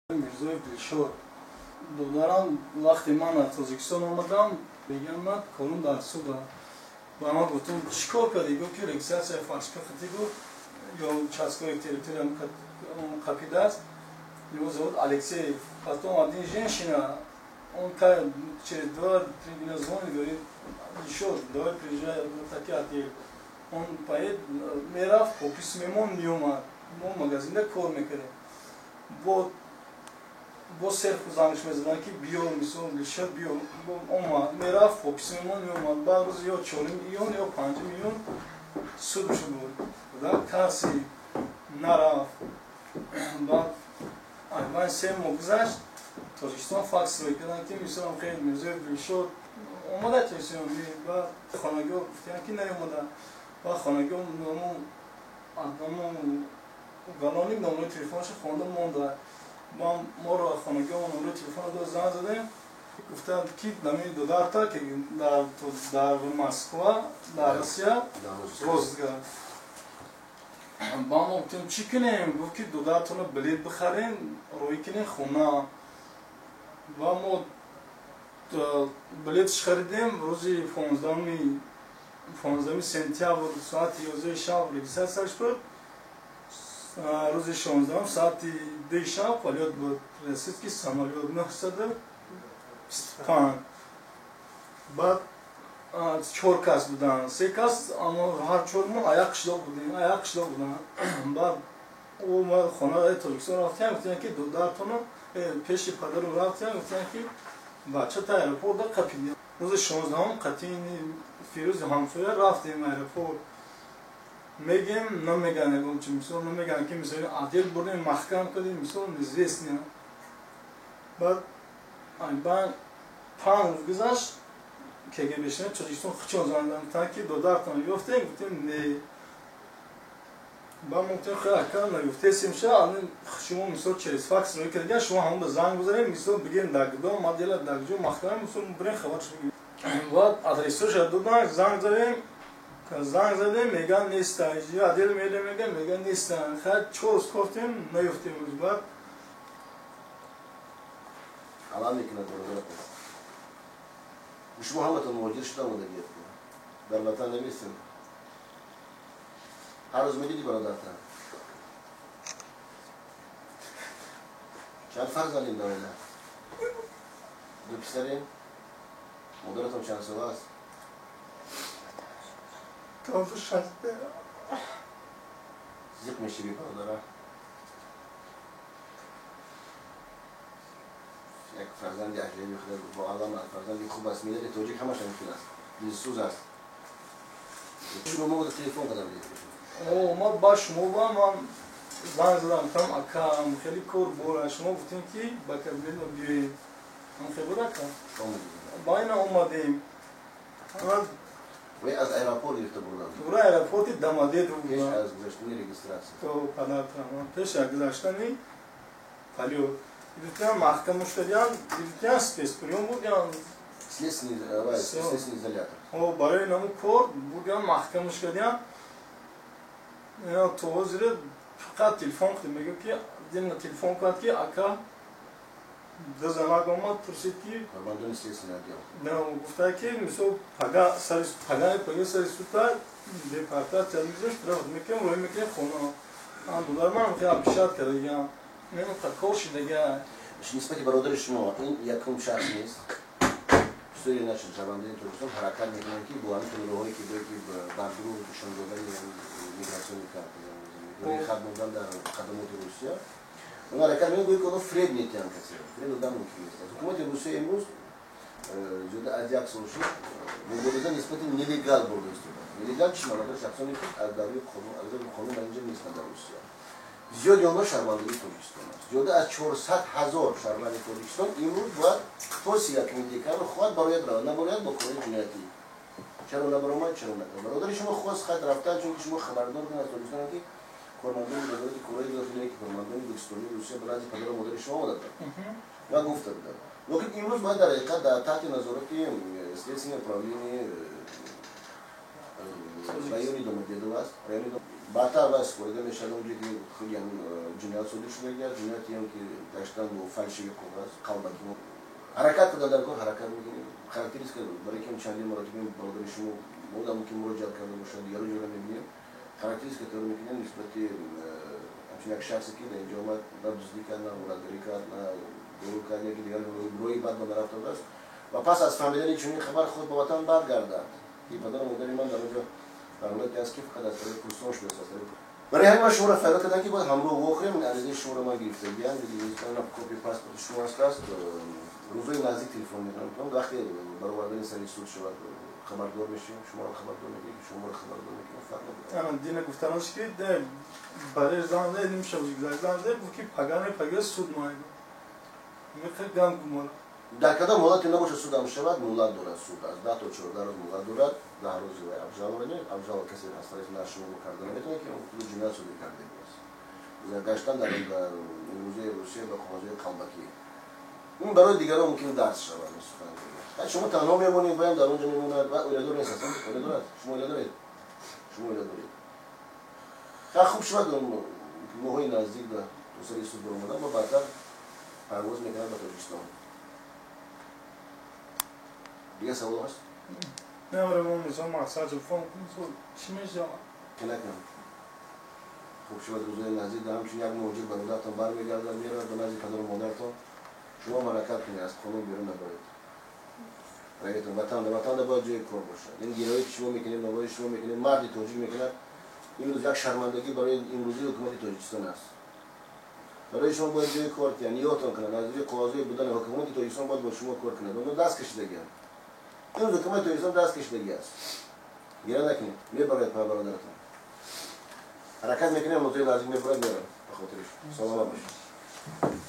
Mirzoyev Dilshod دارم وقتی من از تاجیکستان آمدم بگم من کارم در صبح با من گفتم چیکار کردی گفت که رگیستراسیون فالسیفیکاتی گفت یا چسکای تریتوریال کاپیده است یه زود الکسی потом один женщина он как через 2-3 дня звонит говорит еще давай приезжай вот такие отель он поедет мера по письмам не умеет но магазине кор мекere вот با صرف زنش میزدن که بیا میسون لیشت بیا اومد میرفت خب پیسمون میومد بعد روز یا 4 میلیون یا 5 میلیون سودش بود بعد کسی نرفت بعد من 3 ماه گذشت تاجیکستان فاکس رو کردن که میسون خیلی میرزوی دیلشاد اومده تاجیکستان بعد خانگاه گفتن که نیومده بعد خانگاه نامو گلانی نامو تلفنش خونده مونده ما رو خانگاه نمره تلفن دو زنگ زدیم گفتن که نمی دادارتا که در مسکو در روسیه روزگار با ما گفتیم چی کنیم گفت که دادارتون رو بلیط بخرین روی کنین خونه و ما بلیطش خریدیم روزی 15 سپتامبر ساعت 11 شب رجیسترش بود روز 16 ساعت 2 شب полет بود رسید که سامالیot 925 بعد 4 کس بودن 3 کس اما هر 4 ما آیا قشدا بودیم بعد او ما خانه تاجیکستان رفتیم گفتن که دادرتون پیش پدرم رفتیم گفتن که بچه تا ایرپورت قپیدیم روز 16 قطین فیروز همسایه رفتیم ایرپورت میگیم نمیگن چی میسون نمیگن که مثلا عادل بردیم محکم کردیم میسون نیست نه بعد من 5 روز گذشت که بشینه تاجیکستان خچون زندم تا که دادرتون یافته گفتیم نه با ممکن خیلی کار نیفته سیمشه الان شما میسون چیز فاکس روی کردین شما هم به زنگ بزنید میسون بگین داغدو مدل داغجو محکم میسون برین خبرش بگید بعد آدرسش دادن زنگ زدیم میگن نیستن یا عادل میگن نیستن خیلی چوز کردیم نیفتیم روز بعد الان میکنه برادر شما همتون مواجه شدن و دیگه در وطن نمیستین هر روز میدیدی برادرتن چند فرزندین دارین دو پسرین مادرتون چند ساله است تو شسته زیق میشی بی برادره یک فرزندی اجنبی خود با آدم فرزندی خوب است میداری توجیه همش ممکن است دلسوز است شما ما بود تلفن قدم او ما باش مو با من زنگ زدم تام اکام خیلی کور بولا شما گفتین که با کابینو بیاین من خبر کردم با اینا اومدیم وی از ایرپورت گرفته بودن برای ایرپورت دماده رو پیش از گذشتنی رجیستراسیون تو پدرتون پیش از گذشتنی پلیو دیدم محکمش کردن دیدم سپیسپریون بود یا следственный изолятор او برای نمو کورد بودم محکمش کردن یا تو زیر فقط تلفن کردم میگم که دیدم تلفن کرد که اکا دو زمان گفتم پرسید که فرماندهان следственный отдел نه گفته که میسو پگا سری سوتر دیپارتمنت چندیش درست میکنم روی میکنم خونه آن دلار من خیلی بیشتر کردیم نمی‌دونم کارش دیگه نسبت برادر شما این یکم شخص نیست سوی نشد شبانده ترکستان حرکت میکنن که با همین روحی که بردرو نشان دادن میگراسیون میکردن روی خط بودن در خدمات روسیه اون حرکت میگه که اون فرید نیتیان کسی فرید دادن ممکن نیست حکومت روسیه امروز جدا از یک سوشی مبارزه نسبت نلیگال برده است نلیگال چی معنی داره شخصانی که از داوری قانون اینجا نیستن در روسیه زیاد آنها شهروندی تاجیکستان است. زیاد از 400,000 شهروند تاجیکستان امروز باید توصیه کننده کردن خود برای درآمد نباید با کار جنایتی. چرا نبرامد چرا نکرد؟ برادر شما خواست خود رفتن چون که شما خبردار بودن از تاجیکستان که کارمندان وزارت کره داخلی که کارمندان پاکستانی روسیه برای پدر مادر شما آمده و گفته بودن. لیکن امروز باید در حقیقت در تحت نظارت سیاسی پراوینی رایونی دومدیدو است. بعدتر بس بوده میشه اونجا که خیلی هم جنایت صدور شده گرد جنایتی هم که داشتن و فلشی کنه قلبکی حرکت کردن در کار حرکت میکنیم خاطریست که برای که چندین مرتبه برادر شما مودم که مراجعه کرده باشد یارو جوره میبینیم خاطریست که طور میکنیم نسبت همچنین یک شخصی که در اینجا آمد نه دزدی کرد نه مرادگری کرد نه گروه کرد یکی دیگر روی بعد من رفته است و پس از فهمیدن چنین خبر خود به وطن برگردد که پدر و مادر من در اونجا در حالت است که فقط از طریق کورسانش بسازه برای همین من شما را فایده کردن که باید همراه واخریم علیزه شما را من گرفته بیان دیگه اینستان کپی پاسپورت شما است روزای نزدیک تلفن میکنم وقتی برای واردن سری سود شود خبردار میشیم شما را خبردار میگیم شما را خبردار میگیم فرق نمیکنه اما دین گفتنش که برای زنده نمیشه وجود زنده که پگان سود ماید میخواد گام کمال در کدام حالتی نباشه سود هم شود مولد دارد سود از 10 تا 14 روز مولد دارد 10 روز ابجال ونی ابجال کسی هستش نشون کردن میتونه که اون جنایت صدور کرده باشه گشتن در روزه روسیه و خواجه قلبکی این برای دیگران ممکن درس شود مثلا شما تنها میمونید باید در اونجا میموند و اولیدار نیست اصلا اولیدارد شما اولیدارید خیلی خوب شود ماهای نزدیک به دوسری سود برمودن و بعدتر پرواز میکنن به تاجیکستان دیگه سوال هست؟ نه برای ما میزان محصد و فهم کنیم چی میشه؟ که نکنم خوب شود روزای نزدیک در همچین یک موجود برادرتان برمیگردن میرد به نزدیک پدر و مادرتان شما مرکب کنید از خانم بیرون نباید رایتون وطن باید جای کار باشد این گیرایی که شما میکنید نوایی شما میکنید مردی توجیه میکنه این روز یک شرمندگی برای امروزی حکومت تاجیکستان است برای شما باید جای کار کنید یادتان کنند از روی قاضی بودن حکومت تاجیکستان باید با شما کار کنند اون دست کشیدگی است این حکومت تاجیکستان دست کشیدگی است گیره نکنید میبرید پا برادرتان حرکت میکنید موضوع لازم میبرید میرم به خاطرش سلام باشید